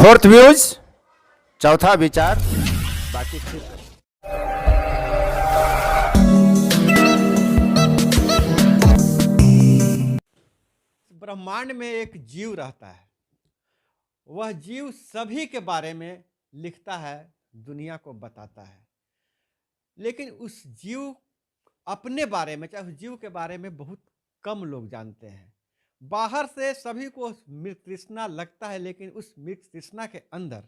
Fourth views, चौथा विचार, बाकी ठीक। ब्रह्मांड में एक जीव रहता है। वह जीव सभी के बारे में लिखता है, दुनिया को बताता है। लेकिन उस जीव अपने बारे में, चाहे उस जीव के बारे में बहुत कम लोग जानते हैं। बाहर से सभी को मृत तृष्णा लगता है, लेकिन उस मृत तृष्णा के अंदर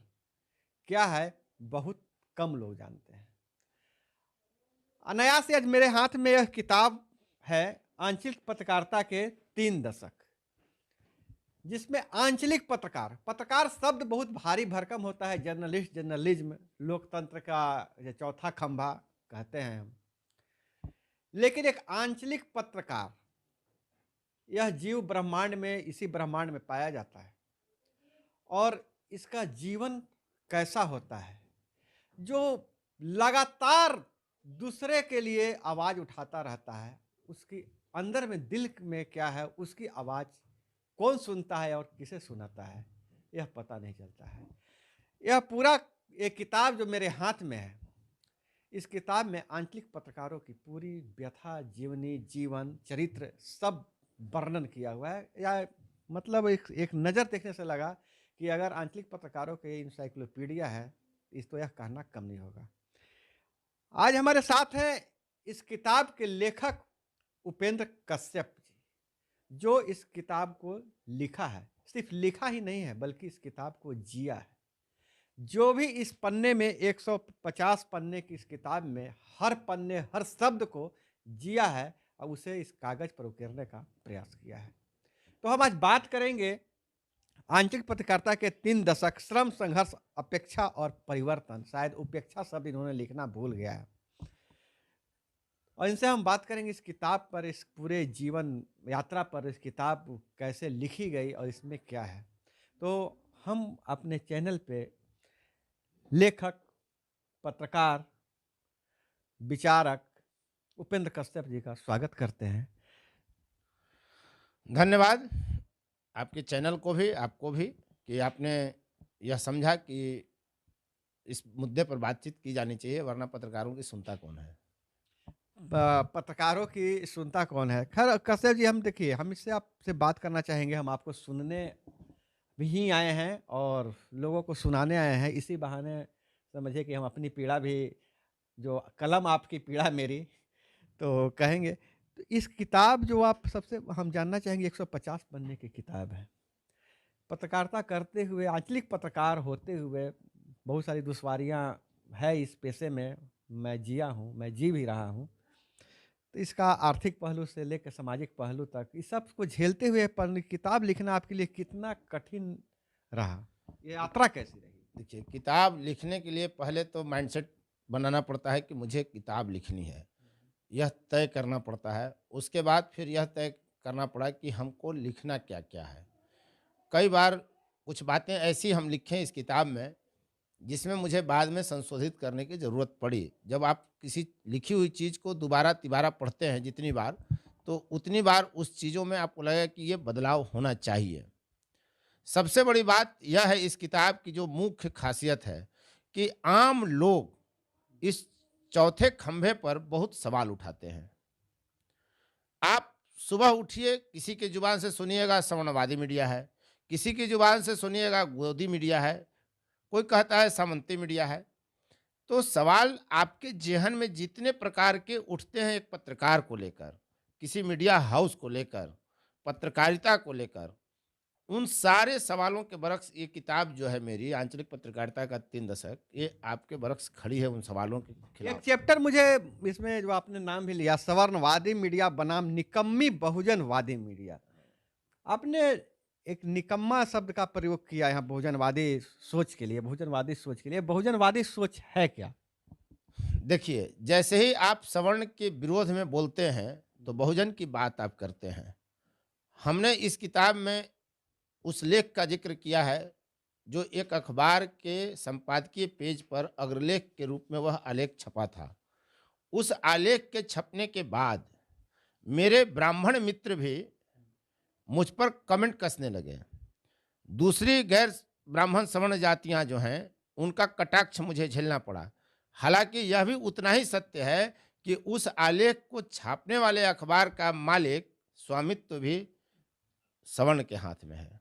क्या है, बहुत कम लोग जानते हैं। अनायास आज मेरे हाथ में यह किताब है, आंचलिक पत्रकारिता के 3 दशक, जिसमें आंचलिक पत्रकार शब्द बहुत भारी भरकम होता है। जर्नलिस्ट, जर्नलिज्म, लोकतंत्र का जो चौथा खंभा कहते हैं हम। लेकिन एक आंचलिक पत्रकार, यह जीव ब्रह्मांड में, इसी ब्रह्मांड में पाया जाता है। और इसका जीवन कैसा होता है, जो लगातार दूसरे के लिए आवाज उठाता रहता है। उसकी अंदर में, दिल में क्या है, उसकी आवाज कौन सुनता है और किसे सुनाता है, यह पता नहीं चलता है। यह पूरा एक किताब जो मेरे हाथ में है, इस किताब में आंचलिक पत्रकारों की पूरी व्यथा, जीवनी, जीवन, चरित्र सब वर्णन किया हुआ है। या मतलब एक नज़र देखने से लगा कि अगर आंचलिक पत्रकारों के इंसाइक्लोपीडिया है, इस तो यह कहना कम नहीं होगा। आज हमारे साथ हैं इस किताब के लेखक उपेंद्र कश्यप जी, जो इस किताब को लिखा है। सिर्फ लिखा ही नहीं है, बल्कि इस किताब को जिया है। जो भी इस पन्ने में, 150 पन्ने की इस किताब में, हर पन्ने, हर शब्द को जिया है और उसे इस कागज पर उकेरने का प्रयास किया है। तो हम आज बात करेंगे आंचलिक पत्रकारिता के 3 दशक, श्रम, संघर्ष, अपेक्षा और परिवर्तन। शायद उपेक्षा शब्द इन्होंने लिखना भूल गया है। और इनसे हम बात करेंगे इस किताब पर, इस पूरे जीवन यात्रा पर, इस किताब कैसे लिखी गई और इसमें क्या है। तो हम अपने चैनल पे लेखक, पत्रकार, विचारक उपेंद्र कश्यप जी का स्वागत करते हैं। धन्यवाद आपके चैनल को भी, आपको भी, कि आपने यह समझा कि इस मुद्दे पर बातचीत की जानी चाहिए, वरना पत्रकारों की सुनता कौन है। पत्रकारों की सुनता कौन है। खैर कश्यप जी, हम देखिए, हम इससे आपसे बात करना चाहेंगे। हम आपको सुनने भी आए हैं और लोगों को सुनाने आए हैं। इसी बहाने समझिए कि हम अपनी पीड़ा भी, जो कलम आपकी पीड़ा मेरी, तो कहेंगे। तो इस किताब जो आप सबसे हम जानना चाहेंगे, 150 पन्ने की किताब है। पत्रकारिता करते हुए, आंचलिक पत्रकार होते हुए बहुत सारी दुश्वारियाँ है इस पेशे में। मैं जिया हूँ, मैं जी भी रहा हूँ। तो इसका आर्थिक पहलू से लेकर सामाजिक पहलू तक, इस सब को झेलते हुए किताब लिखना आपके लिए कितना कठिन रहा, ये यात्रा कैसी रही? देखिए, किताब लिखने के लिए पहले तो माइंडसेट बनाना पड़ता है कि मुझे किताब लिखनी है, यह तय करना पड़ता है। उसके बाद फिर यह तय करना पड़ा कि हमको लिखना क्या क्या है। कई बार कुछ बातें ऐसी हम लिखें इस किताब में, जिसमें मुझे बाद में संशोधित करने की ज़रूरत पड़ी। जब आप किसी लिखी हुई चीज़ को दोबारा तिबारा पढ़ते हैं जितनी बार, तो उतनी बार उस चीज़ों में आपको लगेगा कि ये बदलाव होना चाहिए। सबसे बड़ी बात यह है इस किताब की, जो मुख्य खासियत है, कि आम लोग इस चौथे खंभे पर बहुत सवाल उठाते हैं। आप सुबह उठिए, किसी की जुबान से सुनिएगा सवर्णवादी मीडिया है, किसी की जुबान से सुनिएगा गोदी मीडिया है, कोई कहता है सामंती मीडिया है। तो सवाल आपके जेहन में जितने प्रकार के उठते हैं एक पत्रकार को लेकर, किसी मीडिया हाउस को लेकर, पत्रकारिता को लेकर, उन सारे सवालों के बरक्स ये किताब जो है मेरी, आंचलिक पत्रकारिता का 3 दशक, ये आपके बरक्स खड़ी है उन सवालों के एक खिलाफ। चैप्टर मुझे इसमें, जो आपने नाम भी लिया, सवर्णवादी मीडिया बनाम निकम्मी बहुजनवादी मीडिया, आपने एक निकम्मा शब्द का प्रयोग किया यहाँ बहुजनवादी सोच के लिए। बहुजनवादी सोच के लिए, बहुजनवादी सोच है क्या? देखिए, जैसे ही आप सवर्ण के विरोध में बोलते हैं, तो बहुजन की बात आप करते हैं। हमने इस किताब में उस लेख का जिक्र किया है, जो एक अखबार के संपादकीय पेज पर अग्रलेख के रूप में वह आलेख छपा था। उस आलेख के छपने के बाद मेरे ब्राह्मण मित्र भी मुझ पर कमेंट कसने लगे। दूसरी गैर ब्राह्मण सवर्ण जातियां जो हैं उनका कटाक्ष मुझे झेलना पड़ा। हालांकि यह भी उतना ही सत्य है कि उस आलेख को छापने वाले अखबार का मालिक स्वामित्व भी सवर्ण के हाथ में है।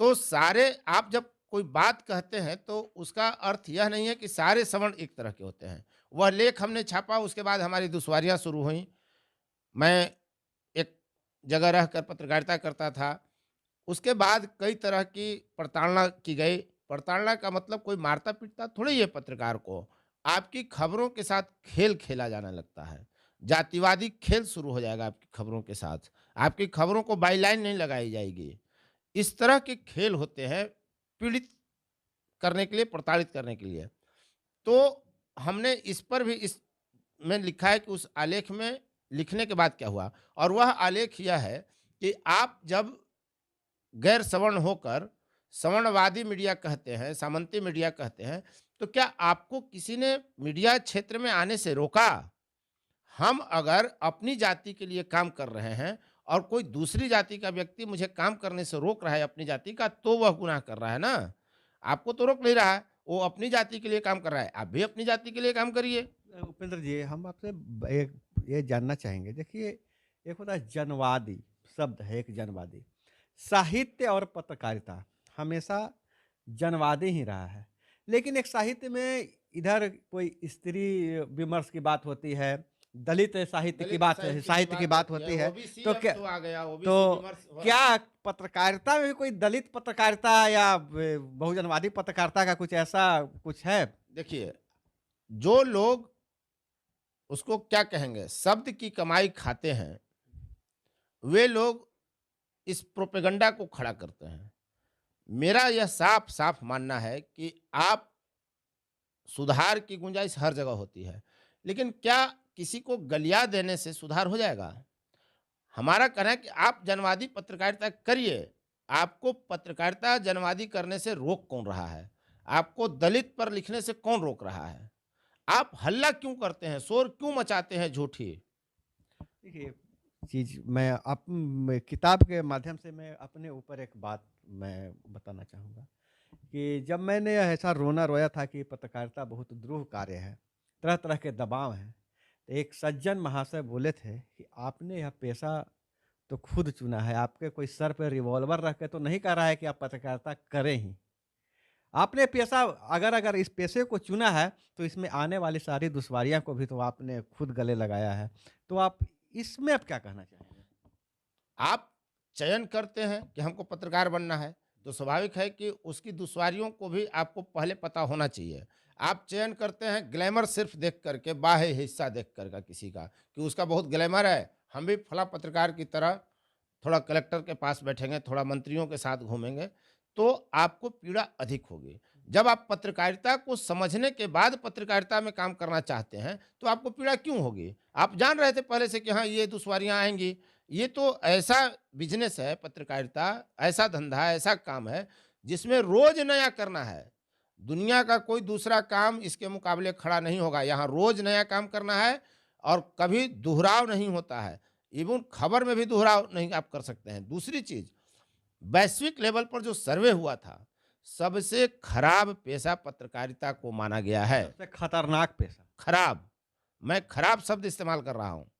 तो सारे आप जब कोई बात कहते हैं तो उसका अर्थ यह नहीं है कि सारे सवर्ण एक तरह के होते हैं। वह लेख हमने छापा, उसके बाद हमारी दुश्वारियां शुरू हुई। मैं एक जगह रहकर पत्रकारिता करता था। उसके बाद कई तरह की प्रताड़ना की गई। प्रताड़ना का मतलब कोई मारता पीटता थोड़ी है पत्रकार को। आपकी खबरों के साथ खेल खेला जाने लगता है। जातिवादी खेल शुरू हो जाएगा आपकी खबरों के साथ। आपकी खबरों को बाईलाइन नहीं लगाई जाएगी। इस तरह के खेल होते हैं पीड़ित करने के लिए, प्रताड़ित करने के लिए। तो हमने इस पर भी इस में लिखा है कि उस आलेख में लिखने के बाद क्या हुआ, और वह आलेख यह है कि आप जब गैर सवर्ण होकर सवर्णवादी मीडिया कहते हैं, सामंती मीडिया कहते हैं, तो क्या आपको किसी ने मीडिया क्षेत्र में आने से रोका? हम अगर अपनी जाति के लिए काम कर रहे हैं और कोई दूसरी जाति का व्यक्ति मुझे काम करने से रोक रहा है अपनी जाति का, तो वह गुनाह कर रहा है ना। आपको तो रोक नहीं रहा है, वो अपनी जाति के लिए काम कर रहा है, आप भी अपनी जाति के लिए काम करिए। उपेंद्र जी, हम आपसे एक ये जानना चाहेंगे। देखिए, एक होता है जनवादी, शब्द है एक जनवादी। साहित्य और पत्रकारिता हमेशा जनवादी ही रहा है, लेकिन एक साहित्य में इधर कोई स्त्री विमर्श की बात होती है, दलित साहित्य की दलित बात साहित्य की बात होती होती है, है। ओबीसी तो अब क्या तो आ गया, तो ओबीसी विमर्श हो रहा क्या है। पत्रकारिता में भी कोई दलित पत्रकारिता या बहुजनवादी पत्रकारिता का कुछ ऐसा कुछ है? देखिए, जो लोग उसको क्या कहेंगे, शब्द की कमाई खाते हैं, वे लोग इस प्रोपेगंडा को खड़ा करते हैं। मेरा यह साफ-साफ मानना है कि आप सुधार की गुंजाइश हर जगह होती है, लेकिन क्या किसी को गलिया देने से सुधार हो जाएगा? हमारा कहना है कि आप जनवादी पत्रकारिता करिए। आपको पत्रकारिता जनवादी करने से रोक कौन रहा है? आपको दलित पर लिखने से कौन रोक रहा है? आप हल्ला क्यों करते हैं? शोर क्यों मचाते हैं झूठी? देखिए, चीज़ मैं किताब के माध्यम से मैं अपने ऊपर एक बात मैं बताना चाहूँगा कि जब मैंने ऐसा रोना रोया था कि पत्रकारिता बहुत द्रोह कार्य है, तरह-तरह के दबाव हैं, तो एक सज्जन महाशय बोले थे कि आपने यह पेशा तो खुद चुना है, आपके कोई सर पे रिवॉल्वर रख के तो नहीं कह रहा है कि आप पत्रकारिता करें ही। आपने पेशा अगर अगर इस पेशे को चुना है, तो इसमें आने वाली सारी दुश्वारियाँ को भी तो आपने खुद गले लगाया है। तो आप इसमें अब क्या कहना चाहेंगे? आप चयन करते हैं कि हमको पत्रकार बनना है, तो स्वाभाविक है कि उसकी दुश्वारियों को भी आपको पहले पता होना चाहिए। आप चयन करते हैं ग्लैमर सिर्फ देख करके, बाह्य हिस्सा देख कर का किसी का, कि उसका बहुत ग्लैमर है, हम भी फला पत्रकार की तरह थोड़ा कलेक्टर के पास बैठेंगे, थोड़ा मंत्रियों के साथ घूमेंगे, तो आपको पीड़ा अधिक होगी। जब आप पत्रकारिता को समझने के बाद पत्रकारिता में काम करना चाहते हैं, तो आपको पीड़ा क्यों होगी? आप जान रहे थे पहले से कि हाँ, ये दुश्वारियाँ आएँगी। ये तो ऐसा बिज़नेस है पत्रकारिता, ऐसा धंधा है, ऐसा काम है, जिसमें रोज़ नया करना है। दुनिया का कोई दूसरा काम इसके मुकाबले खड़ा नहीं होगा। यहाँ रोज़ नया काम करना है और कभी दोहराव नहीं होता है। इवन खबर में भी दोहराव नहीं आप कर सकते हैं। दूसरी चीज़, वैश्विक लेवल पर जो सर्वे हुआ था, सबसे खराब पेशा पत्रकारिता को माना गया है। सबसे खतरनाक पेशा। खराब, मैं खराब शब्द इस्तेमाल कर रहा हूँ।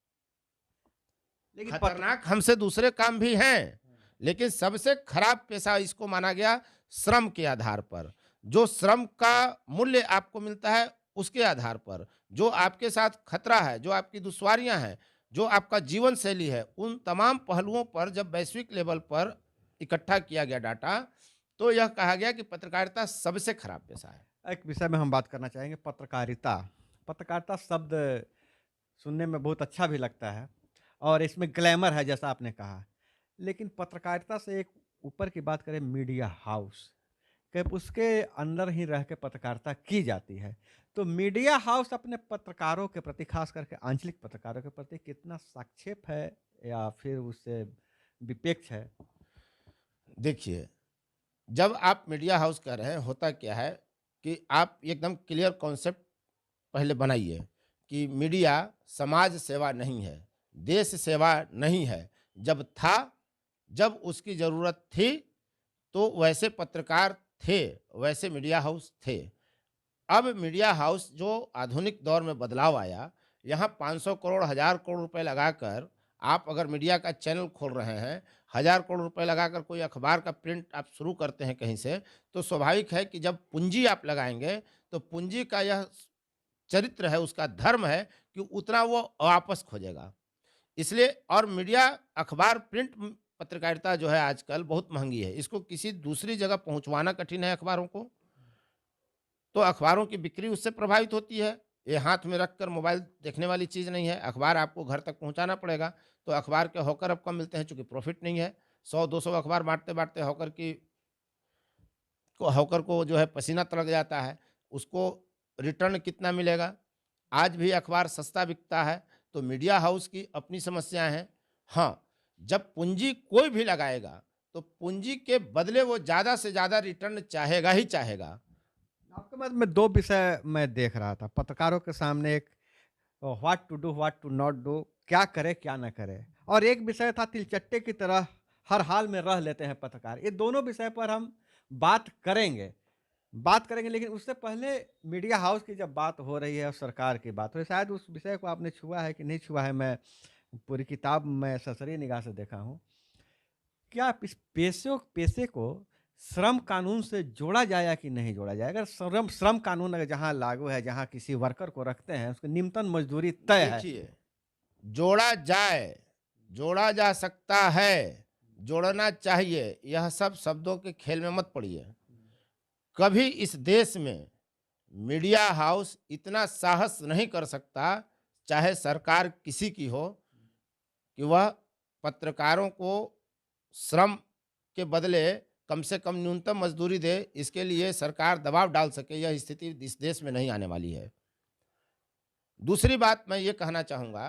लेकिन खतरनाक हमसे दूसरे काम भी हैं, लेकिन सबसे खराब पेशा इसको माना गया श्रम के आधार पर। जो श्रम का मूल्य आपको मिलता है, उसके आधार पर, जो आपके साथ खतरा है, जो आपकी दुश्वारियाँ हैं, जो आपका जीवन शैली है, उन तमाम पहलुओं पर जब वैश्विक लेवल पर इकट्ठा किया गया डाटा, तो यह कहा गया कि पत्रकारिता सबसे खराब पेशा है। एक विषय में हम बात करना चाहेंगे, पत्रकारिता। पत्रकारिता शब्द सुनने में बहुत अच्छा भी लगता है और इसमें ग्लैमर है जैसा आपने कहा। लेकिन पत्रकारिता से एक ऊपर की बात करें, मीडिया हाउस, कि उसके अंदर ही रह के पत्रकारिता की जाती है। तो मीडिया हाउस अपने पत्रकारों के प्रति, खास करके आंचलिक पत्रकारों के प्रति कितना साक्षेप है या फिर उससे विपेक्ष है? देखिए, जब आप मीडिया हाउस कह रहे हैं, होता क्या है कि आप एकदम क्लियर कॉन्सेप्ट पहले बनाइए कि मीडिया समाज सेवा नहीं है, देश सेवा नहीं है। जब था, जब उसकी ज़रूरत थी, तो वैसे पत्रकार थे वैसे मीडिया हाउस थे। अब मीडिया हाउस जो आधुनिक दौर में बदलाव आया, यहाँ 500 करोड़, 1000 करोड़ रुपए लगाकर आप अगर मीडिया का चैनल खोल रहे हैं, 1000 करोड़ रुपए लगाकर कोई अखबार का प्रिंट आप शुरू करते हैं कहीं से, तो स्वाभाविक है कि जब पूँजी आप लगाएँगे, तो पूँजी का यह चरित्र है, उसका धर्म है कि उतना वो वापस खोजेगा। इसलिए और मीडिया अखबार प्रिंट पत्रकारिता जो है आजकल बहुत महँगी है। इसको किसी दूसरी जगह पहुँचवाना कठिन है अखबारों को। तो अखबारों की बिक्री उससे प्रभावित होती है। ये हाथ में रखकर मोबाइल देखने वाली चीज़ नहीं है, अखबार आपको घर तक पहुँचाना पड़ेगा। तो अखबार के हॉकर अब कम मिलते हैं चूँकि प्रॉफ़िट नहीं है। 100-200 अखबार बाँटते-बाँटते हॉकर को जो है पसीना तड़क जाता है, उसको रिटर्न कितना मिलेगा? आज भी अखबार सस्ता बिकता है, तो मीडिया हाउस की अपनी समस्याएँ हैं। हाँ, जब पूँजी कोई भी लगाएगा, तो पूँजी के बदले वो ज़्यादा से ज़्यादा रिटर्न चाहेगा ही चाहेगा। आपके मत में 2 विषय मैं देख रहा था। पत्रकारों के सामने एक what to do, what to not do, क्या करे, क्या ना करे, और एक विषय था तिलचट्टे की तरह हर हाल में रह लेते हैं पत्रकार। ये दोनों विषय पर हम बात करेंगे। बात करेंगे, लेकिन उससे पहले मीडिया हाउस की जब बात हो रही है और सरकार की बात हो रही है, शायद उस विषय को आपने छुआ है कि नहीं छुआ है, मैं पूरी किताब में सरसरी निगाह से देखा हूँ। क्या आप इस पेशे को श्रम कानून से जोड़ा जाए या कि नहीं जोड़ा जाए? अगर श्रम श्रम कानून अगर जहाँ लागू है, जहाँ किसी वर्कर को रखते हैं, उसकी न्यूनतम मजदूरी तय है। देखिए, जोड़ा जाए, जोड़ा जा सकता है, जोड़ना चाहिए, यह सब शब्दों के खेल में मत पड़िए। कभी इस देश में मीडिया हाउस इतना साहस नहीं कर सकता, चाहे सरकार किसी की हो, कि वह पत्रकारों को श्रम के बदले कम से कम न्यूनतम मजदूरी दे, इसके लिए सरकार दबाव डाल सके, यह स्थिति इस देश में नहीं आने वाली है। दूसरी बात मैं ये कहना चाहूँगा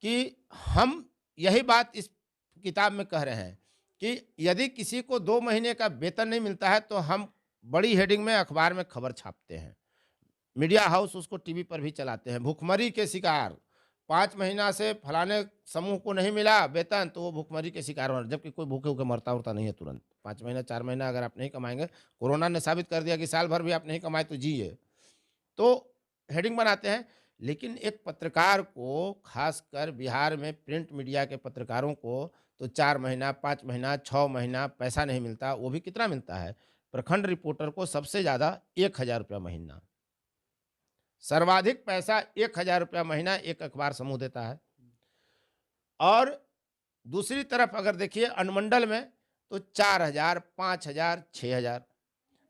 कि हम यही बात इस किताब में कह रहे हैं कि यदि किसी को 2 महीने का वेतन नहीं मिलता है, तो हम बड़ी हेडिंग में अखबार में खबर छापते हैं। मीडिया हाउस उसको टीवी पर भी चलाते हैं। भुखमरी के शिकार, 5 महीना से फलाने समूह को नहीं मिला वेतन, तो वो भुखमरी के शिकार हो रहे हैं, जबकि कोई भूखे-वूखे मरता-उरता नहीं है तुरंत। 5 महीना, 4 महीना अगर आप नहीं कमाएँगे, कोरोना ने साबित कर दिया कि साल भर भी आप नहीं कमाए तो जिए। तो हेडिंग बनाते हैं, लेकिन एक पत्रकार को, खासकर बिहार में प्रिंट मीडिया के पत्रकारों को, तो 4 महीना, 5 महीना, 6 महीना पैसा नहीं मिलता। वो भी कितना मिलता है? प्रखंड रिपोर्टर को सबसे ज़्यादा ₹1000 महीना। सर्वाधिक पैसा ₹1000 महीना एक अखबार समूह देता है। और दूसरी तरफ अगर देखिए अनुमंडल में, तो 4000, 5000, 6000।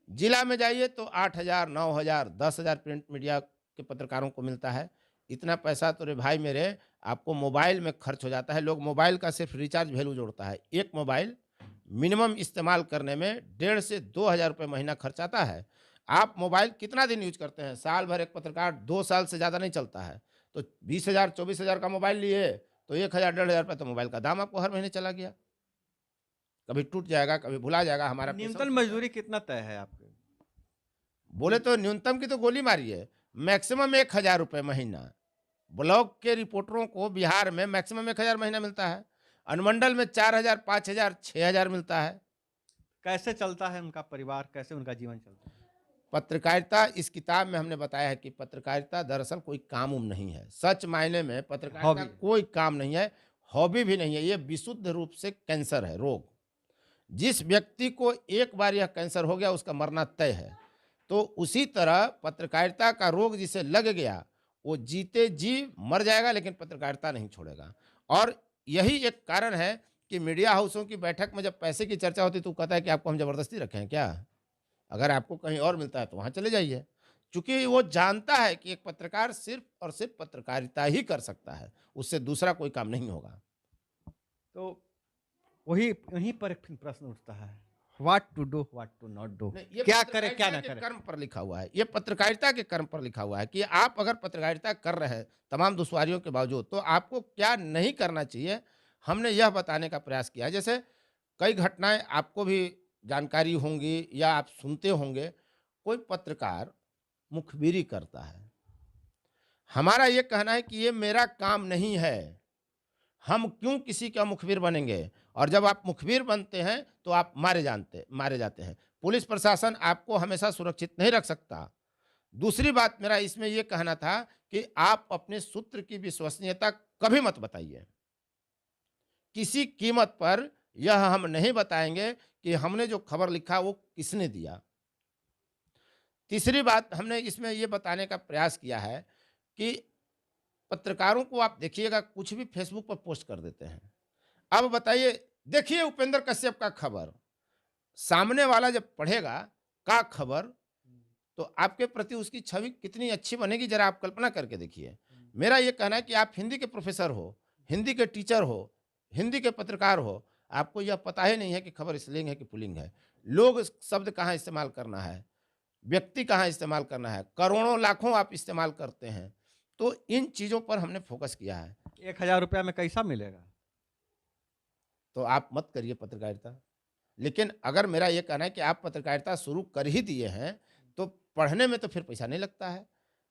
जिला में जाइए तो 8000, 9000, 10,000 प्रिंट मीडिया के पत्रकारों को मिलता है। इतना पैसा तो रे भाई मेरे, आपको मोबाइल में खर्च हो जाता है। लोग मोबाइल का सिर्फ रिचार्ज वैल्यू जोड़ता है। एक मोबाइल मिनिमम इस्तेमाल करने में 1,500 से 2,000 रुपये महीना खर्च आता है। आप मोबाइल कितना दिन यूज करते हैं? साल भर एक पत्रकार 2 साल से ज़्यादा नहीं चलता है। तो 20,000, 24,000 का मोबाइल लिए, तो 1,000, 1,500 रुपये तो मोबाइल का दाम आपको हर महीने चला गया। कभी टूट जाएगा, कभी भुला जाएगा। हमारा पेशा न्यूनतम उसी का है। मजदूरी कितना तय है आपके? बोले तो न्यूनतम की तो गोली मारी है। मैक्सिमम 1,000 रुपये महीना। ब्लॉक के रिपोर्टरों को बिहार में मैक्सिमम 1,000 महीना मिलता है। अनुमंडल में 4,000, 5,000, 6,000 मिलता है। कैसे चलता है उनका परिवार, कैसे उनका जीवन चलता है? पत्रकारिता, इस किताब में हमने बताया है कि पत्रकारिता दरअसल कोई काम-उम नहीं है। सच मायने में पत्रकारिता हॉबी। कोई काम नहीं है, हॉबी भी नहीं है। ये विशुद्ध रूप से कैंसर है, रोग। जिस व्यक्ति को एक बार यह कैंसर हो गया, उसका मरना तय है। तो उसी तरह पत्रकारिता का रोग जिसे लग गया, वो जीते जी मर जाएगा, लेकिन पत्रकारिता नहीं छोड़ेगा। और यही एक कारण है कि मीडिया हाउसों की बैठक में जब पैसे की चर्चा होती है, तो वो कहता है कि आपको हम ज़बरदस्ती रखे हैं क्या? अगर आपको कहीं और मिलता है तो वहाँ चले जाइए। चूँकि वो जानता है कि एक पत्रकार सिर्फ़ और सिर्फ़ पत्रकारिता ही कर सकता है, उससे दूसरा कोई काम नहीं होगा। तो वही वहीं पर एक फिर प्रश्न उठता है, what to do, what to not do, नहीं, ये क्या करे, क्या पत्रकारिता ना के करे? कर्म पर लिखा हुआ है। ये पत्रकारिता के कर्म पर लिखा हुआ है कि आप अगर पत्रकारिता कर रहे हैं, तमाम दुश्वारियों के बावजूद, तो आपको क्या नहीं करना चाहिए, हमने यह बताने का प्रयास किया है। जैसे कई घटनाएँ आपको भी जानकारी होंगी या आप सुनते होंगे, कोई पत्रकार मुखबिरी करता है। हमारा ये कहना है कि ये मेरा काम नहीं है। हम क्यों किसी का मुखबिर बनेंगे? और जब आप मुखबिर बनते हैं, तो आप मारे जाते हैं। पुलिस प्रशासन आपको हमेशा सुरक्षित नहीं रख सकता। दूसरी बात मेरा इसमें ये कहना था कि आप अपने सूत्र की विश्वसनीयता कभी मत बताइए। किसी कीमत पर यह हम नहीं बताएँगे कि हमने जो खबर लिखा वो किसने दिया। तीसरी बात हमने इसमें ये बताने का प्रयास किया है कि पत्रकारों को आप देखिएगा कुछ भी फ़ेसबुक पर पोस्ट कर देते हैं। अब बताइए देखिए उपेंद्र कश्यप का खबर, सामने वाला जब पढ़ेगा का खबर तो आपके प्रति उसकी छवि कितनी अच्छी बनेगी ज़रा आप कल्पना करके देखिए। मेरा ये कहना है कि आप हिंदी के प्रोफ़ेसर हो, हिंदी के टीचर हो, हिंदी के पत्रकार हो, आपको यह पता ही नहीं है कि खबर स्लैंग है कि पुल्लिंग है। लोग शब्द कहाँ इस्तेमाल करना है, व्यक्ति कहाँ इस्तेमाल करना है, करोड़ों लाखों आप इस्तेमाल करते हैं। तो इन चीज़ों पर हमने फ़ोकस किया है। 1000 रुपया में कैसा मिलेगा? तो आप मत करिए पत्रकारिता। लेकिन अगर मेरा ये कहना है कि आप पत्रकारिता शुरू कर ही दिए हैं, तो पढ़ने में तो फिर पैसा नहीं लगता है।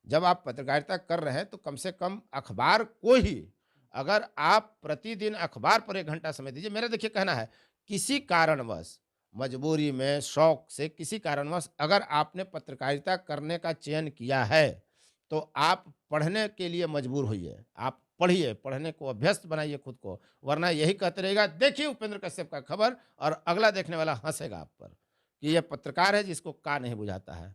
जब आप पत्रकारिता कर रहे हैं, तो कम से कम अखबार को ही अगर आप प्रतिदिन अखबार पर 1 घंटा समय दीजिए। मेरा देखिए कहना है, किसी कारणवश, मजबूरी में, शौक से, किसी कारणवश अगर आपने पत्रकारिता करने का चयन किया है, तो आप पढ़ने के लिए मजबूर होइए। आप पढ़िए, पढ़ने को अभ्यस्त बनाइए खुद को। वरना यही कहते रहिएगा, देखिए उपेंद्र कश्यप का खबर और अगला देखने वाला हँसेगा आप पर कि यह पत्रकार है जिसको का नहीं बुझाता है।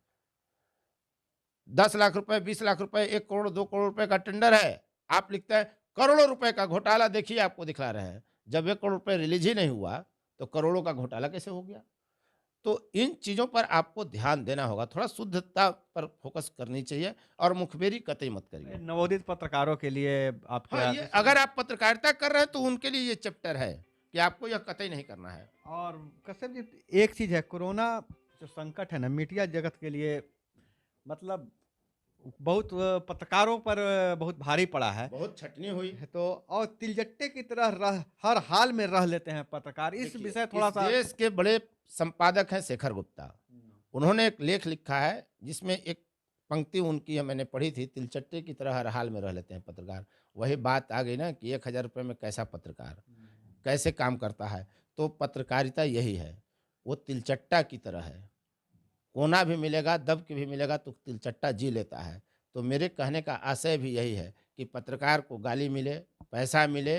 10 लाख रुपए, 20 लाख रुपए, 1 करोड़, 2 करोड़ रुपए का टेंडर है। आप लिखते हैं करोड़ों रुपए का घोटाला देखिए आपको दिखला रहे हैं। जब 1 करोड़ रुपए रिलीज़ ही नहीं हुआ, तो करोड़ों का घोटाला कैसे हो गया? तो इन चीज़ों पर आपको ध्यान देना होगा। थोड़ा शुद्धता पर फ़ोकस करनी चाहिए और मुखबिरी कतई मत करिए। नवोदित पत्रकारों के लिए आप हाँ, क्या ये अगर आप पत्रकारिता कर रहे हैं तो उनके लिए ये चैप्टर है कि आपको यह कतई नहीं करना है। और कश्यप जी, एक चीज़ है, कोरोना जो संकट है ना, मीडिया जगत के लिए मतलब बहुत पत्रकारों पर बहुत भारी पड़ा है। बहुत छटनी हुई। तो और तिलजट्टे की तरह हर हाल में रह लेते हैं पत्रकार। इस देखिए, विषय इस थोड़ा-सा देश के बड़े संपादक हैं शेखर गुप्ता। उन्होंने एक लेख लिखा है जिसमें एक पंक्ति उनकी है मैंने पढ़ी थी, तिलचट्टे की तरह हर हाल में रह लेते हैं पत्रकार। वही बात आ गई ना कि 1000 रुपए में कैसा पत्रकार, कैसे काम करता है। तो पत्रकारिता यही है, वो तिलचट्टा की तरह है। कोना भी मिलेगा, दब के भी मिलेगा तो तिलचट्टा जी लेता है। तो मेरे कहने का आशय भी यही है कि पत्रकार को गाली मिले, पैसा मिले,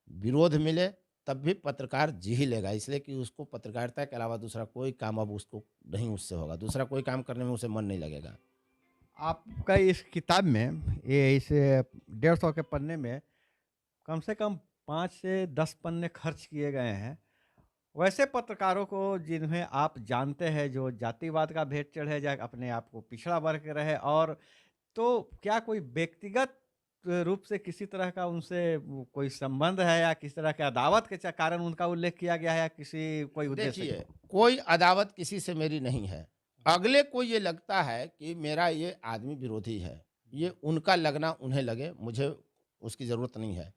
विरोध मिले, तब भी पत्रकार जी ही लेगा। इसलिए कि उसको पत्रकारिता के अलावा दूसरा कोई काम अब उसको नहीं उससे होगा। दूसरा कोई काम करने में उसे मन नहीं लगेगा। आपका इस किताब में, ये इस 150 के पन्ने में कम से कम 5 से 10 पन्ने खर्च किए गए हैं। वैसे पत्रकारों को जिन्हें आप जानते हैं, जो जातिवाद का भेंट चढ़े, या अपने आप को पिछड़ा वर्ग रहे, और तो क्या कोई व्यक्तिगत रूप से किसी तरह का उनसे कोई संबंध है, या किसी तरह के अदावत के कारण उनका उल्लेख किया गया है, या किसी कोई उद्देश्य के? देखिए, कोई अदावत किसी से मेरी नहीं है। अगले को ये लगता है कि मेरा ये आदमी विरोधी है। ये उनका लगना उन्हें लगे, मुझे उसकी ज़रूरत नहीं है।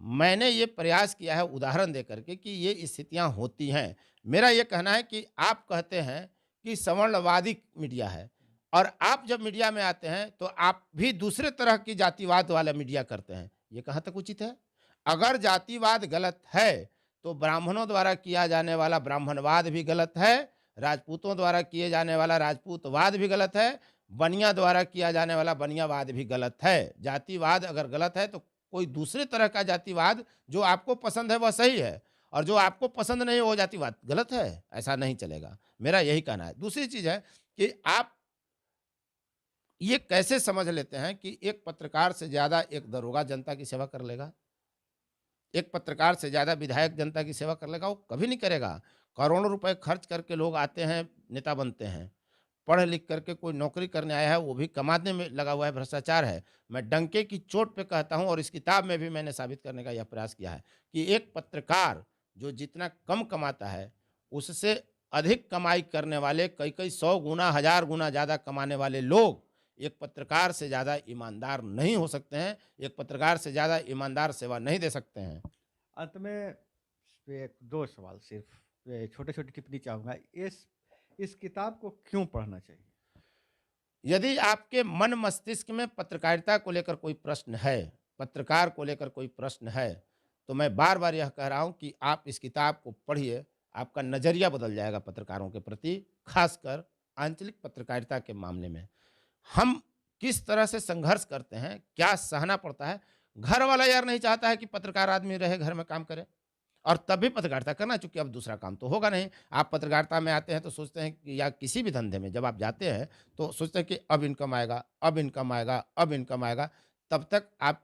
मैंने ये प्रयास किया है उदाहरण दे करके कि ये स्थितियाँ होती हैं। मेरा ये कहना है कि आप कहते हैं कि सवर्णवादी मीडिया है और आप जब मीडिया में आते हैं तो आप भी दूसरे तरह की जातिवाद वाला मीडिया करते हैं। ये कहाँ तक उचित है? अगर जातिवाद गलत है, तो ब्राह्मणों द्वारा किया जाने वाला ब्राह्मणवाद भी गलत है, राजपूतों द्वारा किए जाने वाला राजपूतवाद भी गलत है, बनिया द्वारा किया जाने वाला बनियावाद भी गलत है। जातिवाद अगर गलत है तो कोई दूसरे तरह का जातिवाद जो आपको पसंद है वह सही है और जो आपको पसंद नहीं है वो जातिवाद गलत है। ऐसा नहीं चलेगा। मेरा यही कहना है। दूसरी चीज़ है कि आप ये कैसे समझ लेते हैं कि एक पत्रकार से ज़्यादा एक दरोगा जनता की सेवा कर लेगा? एक पत्रकार से ज़्यादा विधायक जनता की सेवा कर लेगा? वो कभी नहीं करेगा। करोड़ों रुपए खर्च करके लोग आते हैं, नेता बनते हैं। पढ़ लिख करके कोई नौकरी करने आया है, वो भी कमाने में लगा हुआ है, भ्रष्टाचार है। मैं डंके की चोट पे कहता हूँ और इस किताब में भी मैंने साबित करने का यह प्रयास किया है कि एक पत्रकार जो जितना कम कमाता है, उससे अधिक कमाई करने वाले कई-कई 100 गुना, 1000 गुना ज़्यादा कमाने वाले लोग एक पत्रकार से ज़्यादा ईमानदार नहीं हो सकते हैं। एक पत्रकार से ज़्यादा ईमानदार सेवा नहीं दे सकते हैं। अंत में एक 2 सवाल सिर्फ छोटे-छोटे टिप्पणी चाहूँगा। इस किताब को क्यों पढ़ना चाहिए? यदि आपके मन मस्तिष्क में पत्रकारिता को लेकर कोई प्रश्न है, पत्रकार को लेकर कोई प्रश्न है, तो मैं बार-बार यह कह रहा हूँ कि आप इस किताब को पढ़िए, आपका नज़रिया बदल जाएगा पत्रकारों के प्रति। खासकर आंचलिक पत्रकारिता के मामले में हम किस तरह से संघर्ष करते हैं, क्या सहना पड़ता है। घर वाला यार नहीं चाहता है कि पत्रकार आदमी रहे, घर में काम करे और तब भी पत्रकारिता करना, चूंकि अब दूसरा काम तो होगा नहीं। आप पत्रकारिता में आते हैं तो सोचते हैं कि, या किसी भी धंधे में जब आप जाते हैं तो सोचते हैं कि अब इनकम आएगा, अब इनकम आएगा, अब इनकम आएगा। तब तक आप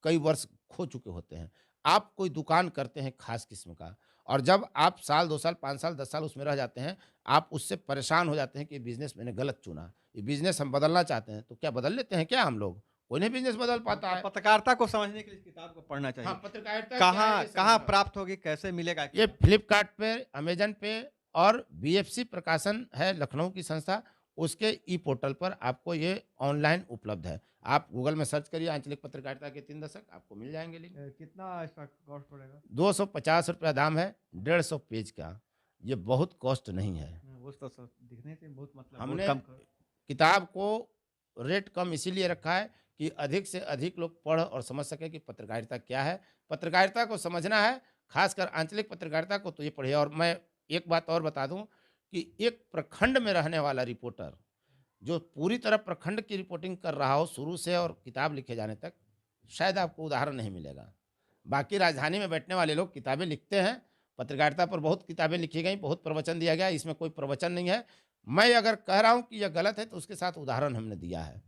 कई वर्ष खो चुके होते हैं। आप कोई दुकान करते हैं खास किस्म का, और जब आप साल 2 साल 5 साल 10 साल उसमें रह जाते हैं, आप उससे परेशान हो जाते हैं कि बिजनेस मैंने गलत चुना, ये बिजनेस हम बदलना चाहते हैं। तो क्या बदल लेते हैं क्या हम लोग? कोई नहीं बिजनेस बदल पाता है। पत्रकारिता को समझने के लिए इस किताब को पढ़ना चाहिए। हाँ, पत्रकारिता क्या है कहाँ ये कहाँ समझना। प्राप्त होगी, कैसे मिलेगा ये किताब? फ्लिपकार्ट पे, अमेजन पे और बीएफसी प्रकाशन है लखनऊ की संस्था, उसके ई पोर्टल पर आपको ये ऑनलाइन उपलब्ध है। आप गूगल में सर्च करिए आंचलिक पत्रकारिता के 3 दशक, आपको मिल जाएंगे लिंक। कितना इसका कॉस्ट पड़ेगा? 250 रुपया दाम है, 150 पेज का। ये बहुत कॉस्ट नहीं है। वो तो दिखने से बहुत मतलब हमने बहुत कम। किताब को रेट कम इसीलिए रखा है कि अधिक से अधिक लोग पढ़ और समझ सके कि पत्रकारिता क्या है। पत्रकारिता को समझना है, खासकर आंचलिक पत्रकारिता को, तो ये पढ़िए। और मैं एक बात और बता दूं कि एक प्रखंड में रहने वाला रिपोर्टर जो पूरी तरह प्रखंड की रिपोर्टिंग कर रहा हो शुरू से और किताब लिखे जाने तक, शायद आपको उदाहरण नहीं मिलेगा। बाकी राजधानी में बैठने वाले लोग किताबें लिखते हैं, पत्रकारिता पर बहुत किताबें लिखी गई, बहुत प्रवचन दिया गया, इसमें कोई प्रवचन नहीं है। मैं अगर कह रहा हूं कि यह गलत है तो उसके साथ उदाहरण हमने दिया है।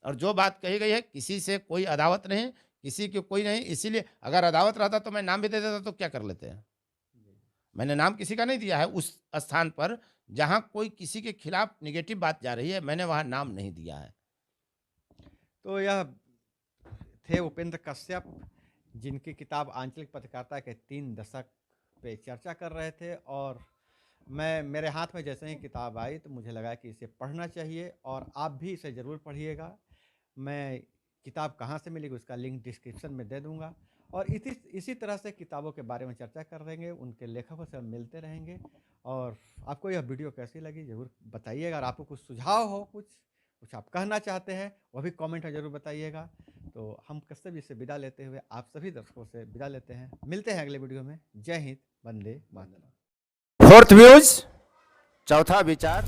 और जो बात कही गई है, किसी से कोई अदावत नहीं, किसी की कोई नहीं। इसीलिए अगर अदावत रहता तो मैं नाम भी दे देता, तो क्या कर लेते हैं। मैंने नाम किसी का नहीं दिया है। उस स्थान पर जहां कोई किसी के खिलाफ निगेटिव बात जा रही है, मैंने वहां नाम नहीं दिया है। तो यह थे उपेंद्र कश्यप, जिनकी किताब आंचलिक पत्रकारिता के 3 दशक पे चर्चा कर रहे थे। और मेरे हाथ में जैसे ही किताब आई तो मुझे लगा कि इसे पढ़ना चाहिए और आप भी इसे ज़रूर पढ़िएगा। मैं किताब कहाँ से मिलेगी उसका लिंक डिस्क्रिप्शन में दे दूंगा। और इसी तरह से किताबों के बारे में चर्चा कर रहेंगे, उनके लेखकों से हम मिलते रहेंगे। और आपको यह वीडियो कैसी लगी ज़रूर बताइएगा। अगर आपको कुछ सुझाव हो, कुछ आप कहना चाहते हैं, वह भी कमेंट में ज़रूर बताइएगा। तो हम कश्यप जी से विदा लेते हुए आप सभी दर्शकों से विदा लेते हैं। मिलते हैं अगले वीडियो में। जय हिंद, वंदे मातरम। फोर्थ व्यूज, चौथा विचार।